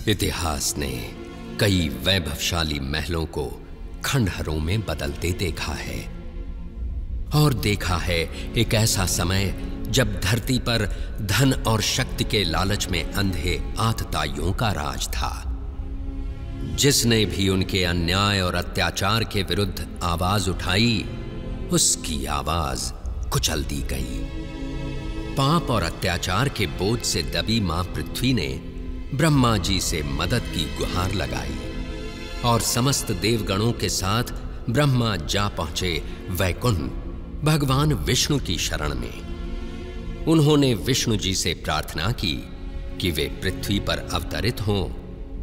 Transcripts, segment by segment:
इतिहास ने कई वैभवशाली महलों को खंडहरों में बदलते देखा है, और देखा है एक ऐसा समय जब धरती पर धन और शक्ति के लालच में अंधे आतताइयों का राज था। जिसने भी उनके अन्याय और अत्याचार के विरुद्ध आवाज उठाई, उसकी आवाज कुचल दी गई। पाप और अत्याचार के बोझ से दबी मां पृथ्वी ने ब्रह्मा जी से मदद की गुहार लगाई, और समस्त देवगणों के साथ ब्रह्मा जा पहुंचे वैकुंठ भगवान विष्णु की शरण में। उन्होंने विष्णु जी से प्रार्थना की कि वे पृथ्वी पर अवतरित हों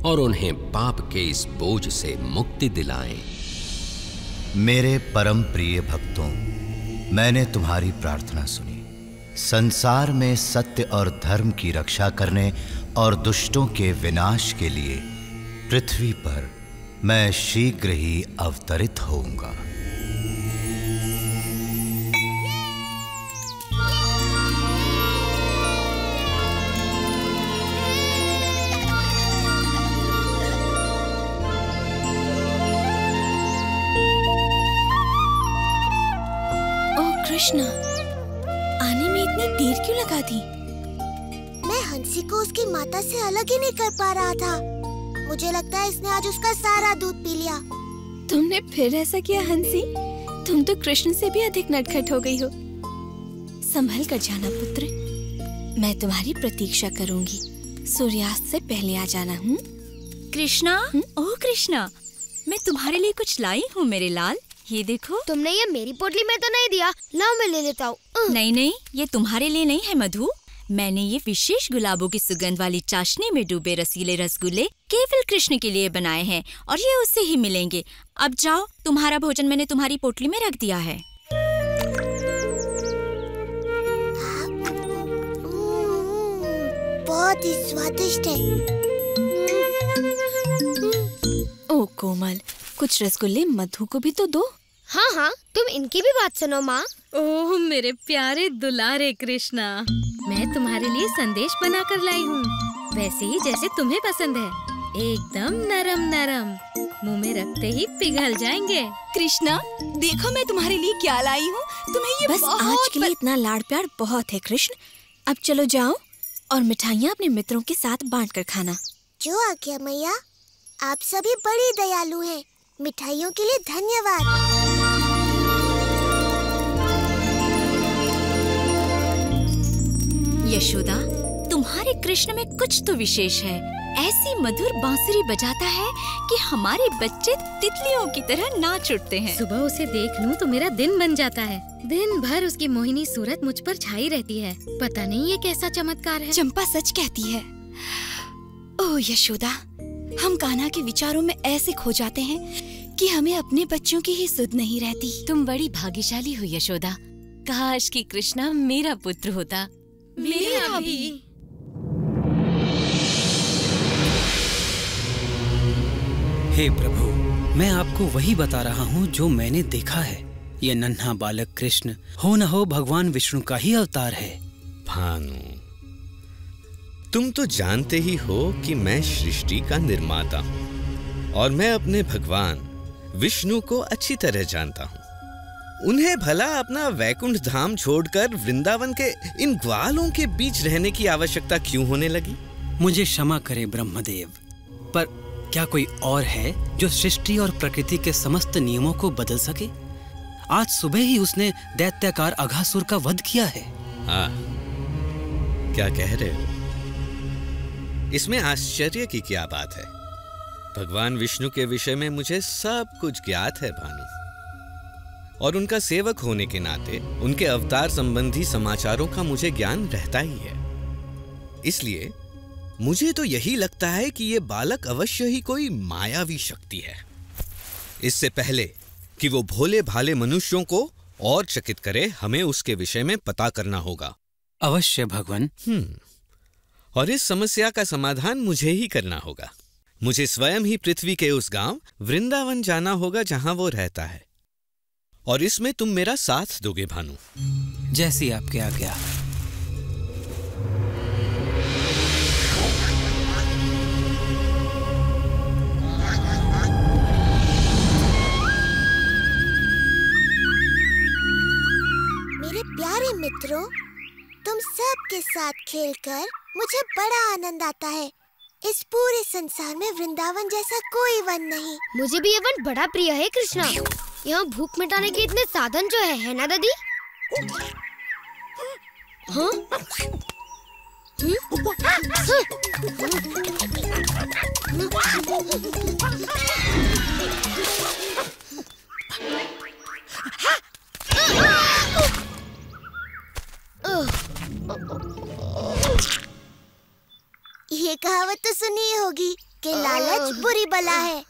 और उन्हें पाप के इस बोझ से मुक्ति दिलाएं। मेरे परम प्रिय भक्तों, मैंने तुम्हारी प्रार्थना सुनी। संसार में सत्य और धर्म की रक्षा करने और दुष्टों के विनाश के लिए पृथ्वी पर मैं शीघ्र ही अवतरित होऊंगा। ओह कृष्णा, आने में इतनी देर क्यों लगा दी? मैं हंसी को उसकी माता से अलग ही नहीं कर पा रहा था। मुझे लगता है इसने आज उसका सारा दूध पी लिया। तुमने फिर ऐसा किया हंसी? तुम तो कृष्ण से भी अधिक नटखट हो गई हो। संभल कर जाना पुत्र, मैं तुम्हारी प्रतीक्षा करूंगी। सूर्यास्त से पहले आ जाना। कृष्णा, ओह कृष्णा, मैं तुम्हारे लिए कुछ लाई हूँ मेरे लाल। ये देखो। तुमने ये मेरी पोटली में तो नहीं दिया? लाओ मैं ले लेता हूँ। नहीं नहीं, ये तुम्हारे लिए नहीं है मधु। मैंने ये विशेष गुलाबों की सुगंध वाली चाशनी में डूबे रसीले रसगुल्ले केवल कृष्ण के लिए बनाए हैं, और ये उससे ही मिलेंगे। अब जाओ, तुम्हारा भोजन मैंने तुम्हारी पोटली में रख दिया है। बहुत ही स्वादिष्ट है। ओ कोमल, कुछ रसगुल्ले मधु को भी तो दो। हाँ हाँ, तुम इनकी भी बात सुनो माँ। ओह मेरे प्यारे दुलारे कृष्णा, मैं तुम्हारे लिए संदेश बनाकर लाई हूँ, वैसे ही जैसे तुम्हें पसंद है। एकदम नरम नरम, मुंह में रखते ही पिघल जाएंगे। कृष्णा, देखो मैं तुम्हारे लिए क्या लाई हूँ। तुम्हें ये बस आज के लिए इतना लाड़ प्यार बहुत है कृष्ण। अब चलो जाओ और मिठाइयाँ अपने मित्रों के साथ बांट कर खाना। जो आज्ञा मैया। आप सभी बड़ी दयालु हैं। मिठाइयों के लिए धन्यवाद। यशोदा, तुम्हारे कृष्ण में कुछ तो विशेष है। ऐसी मधुर बांसुरी बजाता है कि हमारे बच्चे तितलियों की तरह नाच उठते हैं। सुबह उसे देख लूं तो मेरा दिन बन जाता है। दिन भर उसकी मोहिनी सूरत मुझ पर छाई रहती है। पता नहीं ये कैसा चमत्कार है। चंपा सच कहती है। ओह यशोदा, हम कान्हा के विचारों में ऐसे खो जाते हैं कि हमें अपने बच्चों की ही सुध नहीं रहती। तुम बड़ी भाग्यशाली हो यशोदा। काश कि कृष्णा मेरा पुत्र होता। मेरा भी। हे प्रभु, मैं आपको वही बता रहा हूँ जो मैंने देखा है। ये नन्हा बालक कृष्ण हो न हो भगवान विष्णु का ही अवतार है। भानु, तुम तो जानते ही हो कि मैं सृष्टि का निर्माता हूँ, और मैं अपने भगवान विष्णु को अच्छी तरह जानता हूँ। उन्हें भला अपना वैकुंठ धाम छोड़कर वृंदावन के इन ग्वालों के बीच रहने की आवश्यकता क्यों होने लगी? मुझे क्षमा करे ब्रह्मदेव, पर क्या कोई और है जो सृष्टि और प्रकृति के समस्त नियमों को बदल सके? आज सुबह ही उसने दैत्याकार अघासुर का वध किया है। हाँ, क्या कह रहे हो? इसमें आश्चर्य की क्या बात है? भगवान विष्णु के विषय में मुझे सब कुछ ज्ञात है भानु, और उनका सेवक होने के नाते उनके अवतार संबंधी समाचारों का मुझे ज्ञान रहता ही है। इसलिए मुझे तो यही लगता है कि ये बालक अवश्य ही कोई मायावी शक्ति है। इससे पहले कि वो भोले भाले मनुष्यों को और चकित करे, हमें उसके विषय में पता करना होगा। अवश्य भगवान। और इस समस्या का समाधान मुझे ही करना होगा। मुझे स्वयं ही पृथ्वी के उस गांव वृंदावन जाना होगा जहां वो रहता है, और इसमें तुम मेरा साथ दोगे भानु। जैसी आपकी आज्ञा। पुत्रों, तुम सब के साथ खेलकर मुझे बड़ा आनंद आता है। इस पूरे संसार में वृंदावन जैसा कोई वन नहीं। मुझे भी ये वन बड़ा प्रिय है कृष्णा। यहाँ भूख मिटाने के इतने साधन जो है ना दादी? हाँ? ये कहावत तो सुनी ही होगी कि लालच बुरी बला है।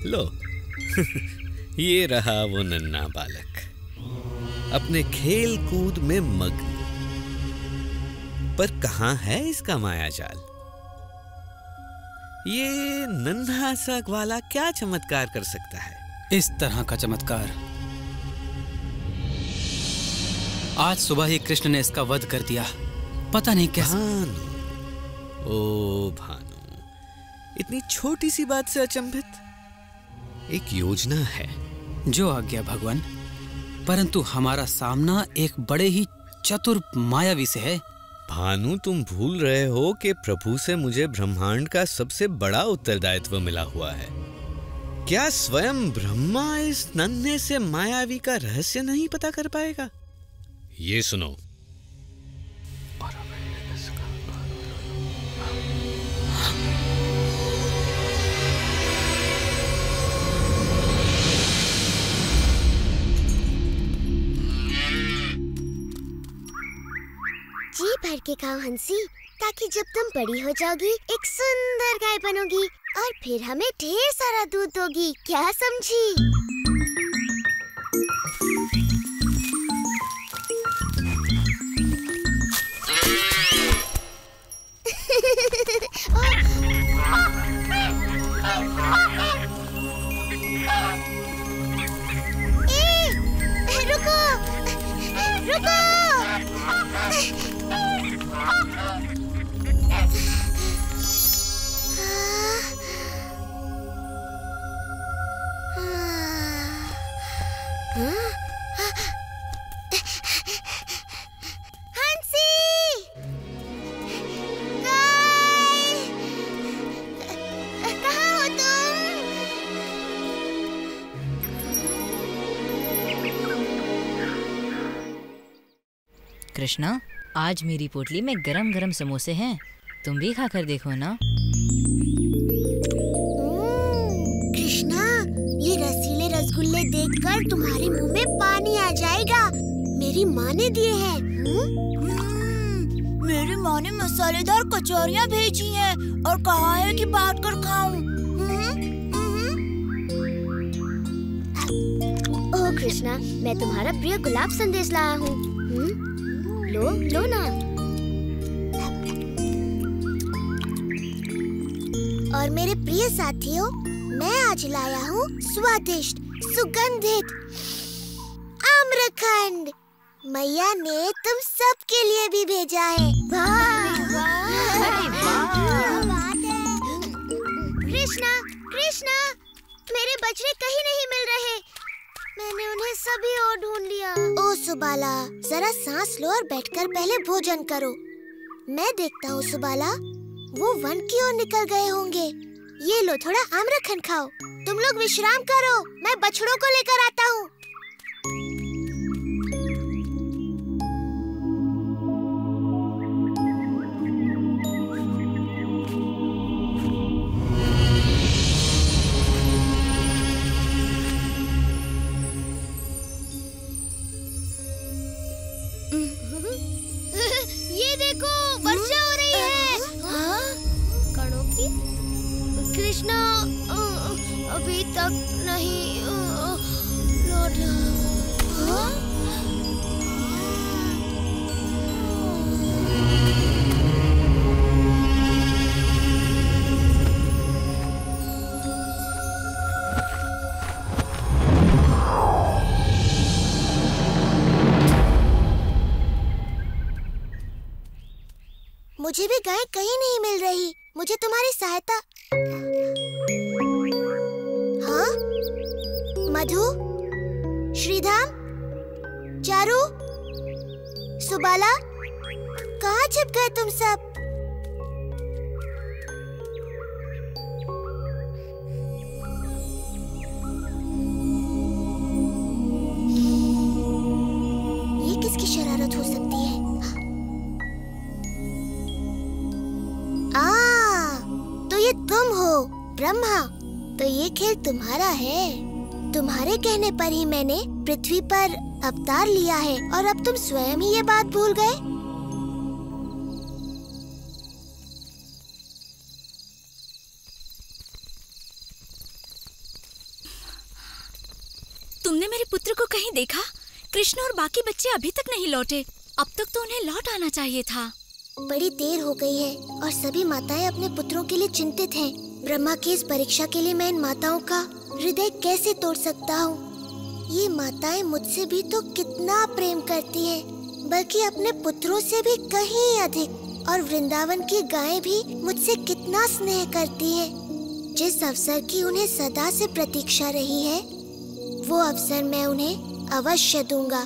लो ये रहा वो नन्हा बालक अपने खेल कूद में मग्न। पर कहाँ है इसका मायाजाल? ये नन्हा सा ग्वाला क्या चमत्कार कर सकता है? इस तरह का चमत्कार आज सुबह ही कृष्ण ने इसका वध कर दिया। पता नहीं कैसे। भानु, ओ भानु, इतनी छोटी सी बात से अचंभित? एक योजना है। जो आज्ञा भगवान, परंतु हमारा सामना एक बड़े ही चतुर मायावी से है। भानु, तुम भूल रहे हो कि प्रभु से मुझे ब्रह्मांड का सबसे बड़ा उत्तरदायित्व मिला हुआ है। क्या स्वयं ब्रह्मा इस नन्हे से मायावी का रहस्य नहीं पता कर पाएगा? ये सुनो। जी भर के खाओ हंसी, ताकि जब तुम बड़ी हो जाओगी एक सुंदर गाय बनोगी और फिर हमें ढेर सारा दूध दोगी। क्या समझी? रुको, रुको। कृष्णा, आज मेरी पोटली में गरम गरम समोसे हैं, तुम भी खाकर देखो ना। कृष्णा, ये रसीले रसगुल्ले देखकर तुम्हारे मुंह में पानी आ जाएगा। मेरी माँ ने दिए हैं। मेरी माँ ने मसालेदार कचौरियाँ भेजी हैं और कहा है कि बांट कर खाऊं। ओह कृष्णा, मैं तुम्हारा प्रिय गुलाब संदेश लाया हूँ। लो लो ना। और मेरे प्रिय साथियों, मैं आज लाया हूँ स्वादिष्ट सुगंधित आम्रखंड। मैया ने तुम सब के लिए भी भेजा है। वाह कृष्णा, कृष्णा, मेरे बछड़े कहीं नहीं मिल रहे। मैंने उन्हें सभी ओर ढूंढ लिया। ओ सुबाला, जरा सांस लो और बैठकर पहले भोजन करो। मैं देखता हूँ सुबाला, वो वन की ओर निकल गए होंगे। ये लो, थोड़ा आम्रखंड खाओ। तुम लोग विश्राम करो, मैं बछड़ों को लेकर आता हूँ। ये देखो, वर्षा हो रही है। कणों की? कृष्णा अभी तक नहीं लौटा। मुझे भी गाय कहीं नहीं मिल रही। मुझे तुम्हारी सहायता। हाँ? मधु, श्रीधाम, चारू, सुबाला, कहाँ छिप गए तुम सब? ये किसकी शरारत हो सकती है? तो ये तुम हो ब्रह्मा। तो ये खेल तुम्हारा है। तुम्हारे कहने पर ही मैंने पृथ्वी पर अवतार लिया है और अब तुम स्वयं ही ये बात भूल गए। तुमने मेरे पुत्र को कहीं देखा? कृष्ण और बाकी बच्चे अभी तक नहीं लौटे। अब तक तो उन्हें लौट आना चाहिए था। बड़ी देर हो गई है और सभी माताएं अपने पुत्रों के लिए चिंतित हैं। ब्रह्मा की इस परीक्षा के लिए मैं इन माताओं का हृदय कैसे तोड़ सकता हूँ? ये माताएं मुझसे भी तो कितना प्रेम करती हैं, बल्कि अपने पुत्रों से भी कहीं अधिक। और वृंदावन की गायें भी मुझसे कितना स्नेह करती हैं। जिस अवसर की उन्हें सदा से प्रतीक्षा रही है, वो अवसर मैं उन्हें अवश्य दूंगा।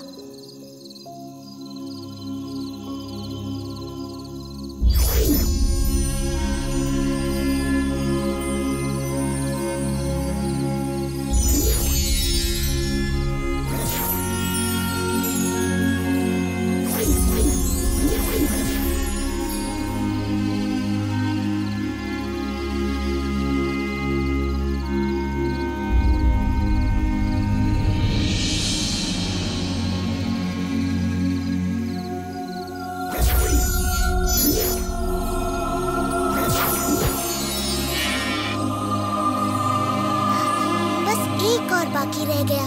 बाकी रह गया।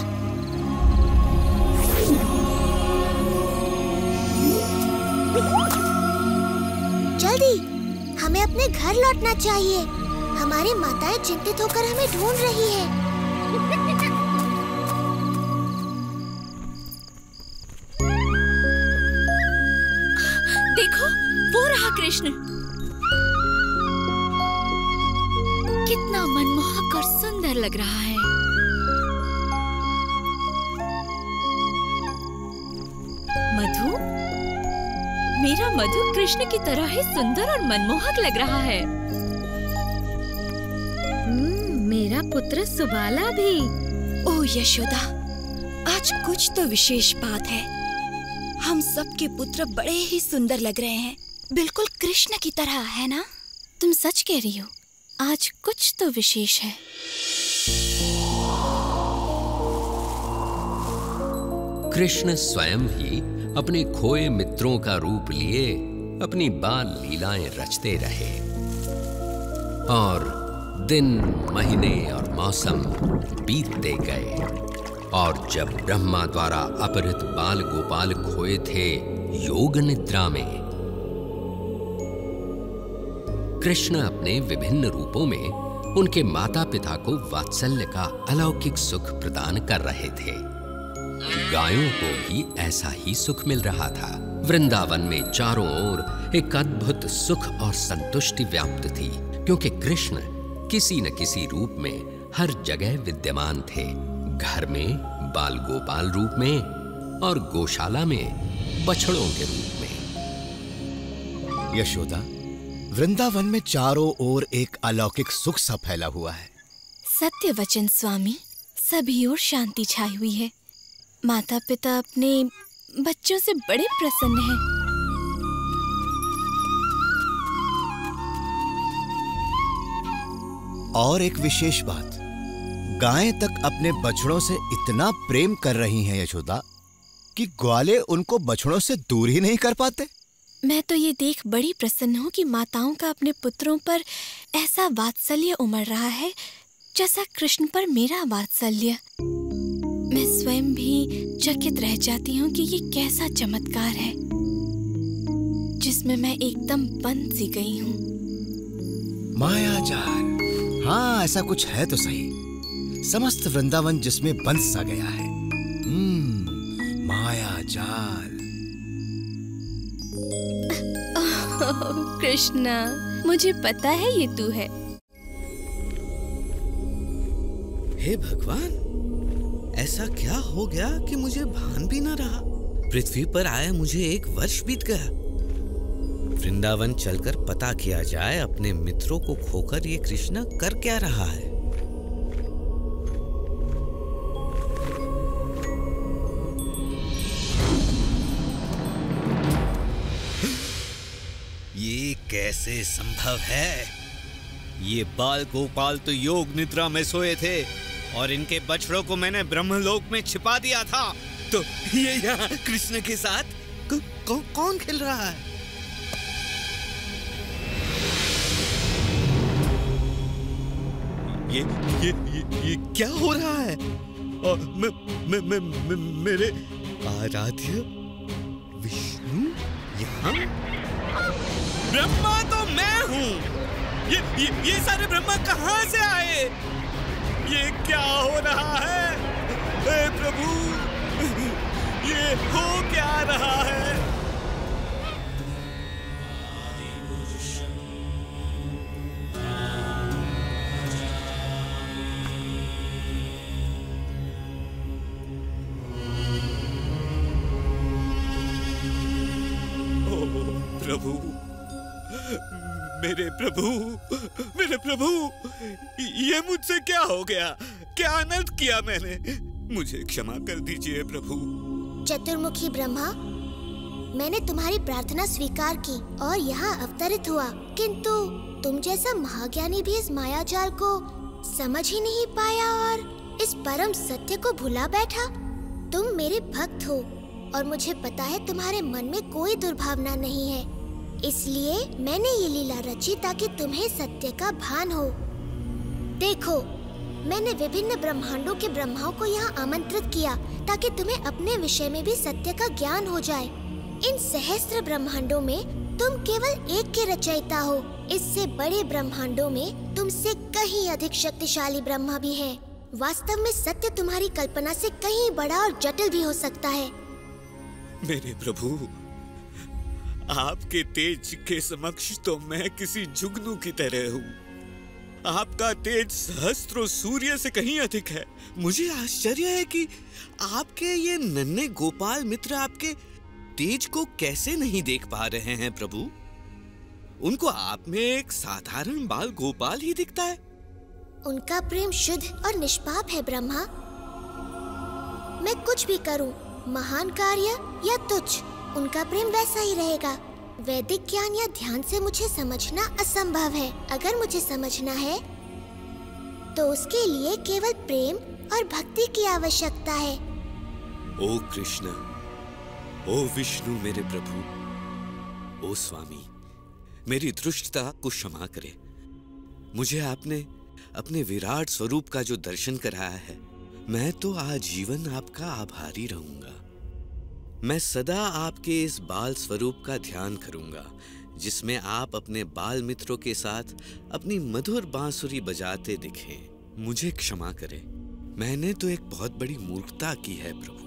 जल्दी, हमें अपने घर लौटना चाहिए। हमारी माताएं चिंतित होकर हमें ढूंढ रही हैं। देखो, वो रहा कृष्ण। कितना मनमोहक और सुंदर लग रहा है। मधु, मेरा मधु कृष्ण की तरह ही सुंदर और मनमोहक लग रहा है। मेरा पुत्र सुबाला भी। ओह यशोदा, आज कुछ तो विशेष बात है। हम सबके पुत्र बड़े ही सुंदर लग रहे हैं, बिल्कुल कृष्ण की तरह, है ना? तुम सच कह रही हो, आज कुछ तो विशेष है। कृष्ण स्वयं ही अपने खोए मित्रों का रूप लिए अपनी बाल लीलाएं रचते रहे और दिन, महीने और मौसम बीतते गए। और जब ब्रह्मा द्वारा अपहृत बाल गोपाल खोए थे योग निद्रा में, कृष्ण अपने विभिन्न रूपों में उनके माता पिता को वात्सल्य का अलौकिक सुख प्रदान कर रहे थे। गायों को भी ऐसा ही सुख मिल रहा था। वृंदावन में चारों ओर एक अद्भुत सुख और संतुष्टि व्याप्त थी, क्योंकि कृष्ण किसी न किसी रूप में हर जगह विद्यमान थे। घर में बाल गोपाल रूप में और गौशाला में बछड़ों के रूप में। यशोदा, वृंदावन में चारों ओर एक अलौकिक सुख सा फैला हुआ है। सत्य वचन स्वामी, सभी ओर शांति छाई हुई है। माता पिता अपने बच्चों से बड़े प्रसन्न हैं। और एक विशेष बात, गायें तक अपने बछड़ों से इतना प्रेम कर रही हैं यशोदा कि ग्वाले उनको बछड़ों से दूर ही नहीं कर पाते। मैं तो ये देख बड़ी प्रसन्न हूँ कि माताओं का अपने पुत्रों पर ऐसा वात्सल्य उमड़ रहा है जैसा कृष्ण पर मेरा वात्सल्य। मैं स्वयं भी चकित रह जाती हूँ कि ये कैसा चमत्कार है जिसमें मैं एकदम बंद सी गई हूँ। मायाजाल, हाँ ऐसा कुछ है तो सही। समस्त वृंदावन जिसमें बंद सा गया है। मायाजाल। कृष्णा, मुझे पता है ये तू है। हे भगवान, ऐसा क्या हो गया कि मुझे भान भी न रहा। पृथ्वी पर आए मुझे 1 वर्ष बीत गया। वृंदावन चलकर पता किया जाए अपने मित्रों को खोकर ये कृष्ण कर क्या रहा है। ये कैसे संभव है? ये बाल गोपाल तो योग निद्रा में सोए थे और इनके बछड़ों को मैंने ब्रह्मलोक में छिपा दिया था। तो ये यहाँ कृष्ण के साथ कौन खेल रहा है? ये क्या हो रहा है? और मेरे आराध्य विष्णु यहाँ? ब्रह्मा तो मैं हूँ। ये सारे ब्रह्मा कहाँ से आए? ये क्या हो रहा है? हे प्रभु, ये हो क्या रहा है? प्रभु, मेरे प्रभु, ये मुझसे क्या हो गया? क्या अनर्थ किया मैंने? मुझे क्षमा कर दीजिए प्रभु। चतुर्मुखी ब्रह्मा, मैंने तुम्हारी प्रार्थना स्वीकार की और यहाँ अवतरित हुआ, किंतु तुम जैसा महाज्ञानी भी इस मायाजाल को समझ ही नहीं पाया और इस परम सत्य को भुला बैठा। तुम मेरे भक्त हो और मुझे पता है तुम्हारे मन में कोई दुर्भावना नहीं है, इसलिए मैंने ये लीला रची ताकि तुम्हें सत्य का भान हो। देखो, मैंने विभिन्न ब्रह्मांडों के ब्रह्माओं को यहाँ आमंत्रित किया ताकि तुम्हें अपने विषय में भी सत्य का ज्ञान हो जाए। इन सहस्त्र ब्रह्मांडों में तुम केवल एक के रचयिता हो। इससे बड़े ब्रह्मांडों में तुमसे कहीं अधिक शक्तिशाली ब्रह्मा भी हैं। वास्तव में सत्य तुम्हारी कल्पना से कहीं बड़ा और जटिल भी हो सकता है। मेरे प्रभु, आपके तेज के समक्ष तो मैं किसी जुगनू की तरह हूँ। आपका तेज सहस्त्रों सूर्य से कहीं अधिक है। मुझे आश्चर्य है कि आपके ये नन्हे गोपाल मित्र आपके तेज को कैसे नहीं देख पा रहे हैं प्रभु। उनको आप में एक साधारण बाल गोपाल ही दिखता है। उनका प्रेम शुद्ध और निष्पाप है ब्रह्मा। मैं कुछ भी करूं, महान कार्य या तुच्छ, उनका प्रेम वैसा ही रहेगा। वैदिक ज्ञान या ध्यान से मुझे समझना असंभव है। अगर मुझे समझना है तो उसके लिए केवल प्रेम और भक्ति की आवश्यकता है। ओ कृष्ण, ओ विष्णु मेरे प्रभु, ओ स्वामी, मेरी दुष्टता को क्षमा करे। मुझे आपने अपने विराट स्वरूप का जो दर्शन कराया है, मैं तो आजीवन आपका आभारी रहूंगा। मैं सदा आपके इस बाल स्वरूप का ध्यान करूंगा, जिसमें आप अपने बाल मित्रों के साथ अपनी मधुर बांसुरी बजाते दिखें। मुझे क्षमा करें, मैंने तो एक बहुत बड़ी मूर्खता की है प्रभु।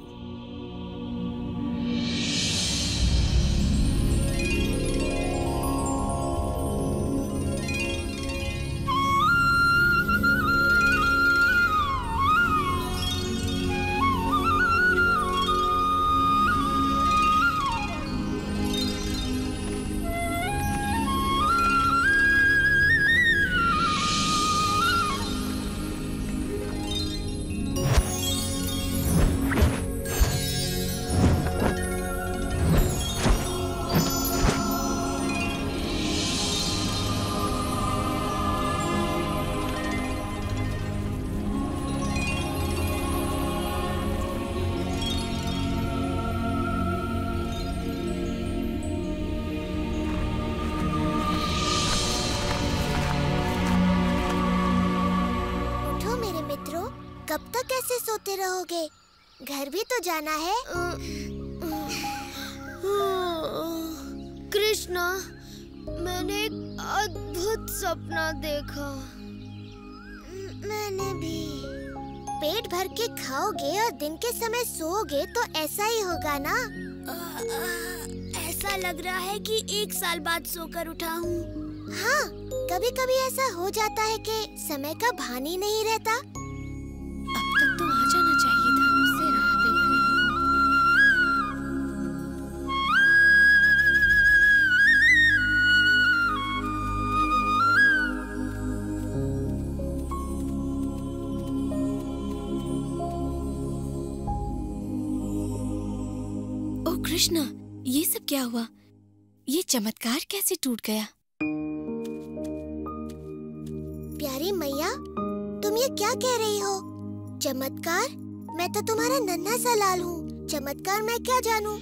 कब तक ऐसे सोते रहोगे? घर भी तो जाना है। कृष्णा, मैंने एक अद्भुत सपना देखा। मैंने भी। पेट भर के खाओगे और दिन के समय सोओगे तो ऐसा ही होगा ना? ऐसा लग रहा है कि 1 साल बाद सोकर उठा हूँ। हाँ, कभी कभी ऐसा हो जाता है कि समय का भान ही नहीं रहता। अब तक तो आ जाना चाहिए था। उससे राह देख रही ओ कृष्णा, ये सब क्या हुआ? ये चमत्कार कैसे टूट गया? प्यारी मैया, तुम ये क्या कह रही हो? चमत्कार? मैं तो तुम्हारा नन्हा सा लाल हूँ। चमत्कार मैं क्या जानूँ?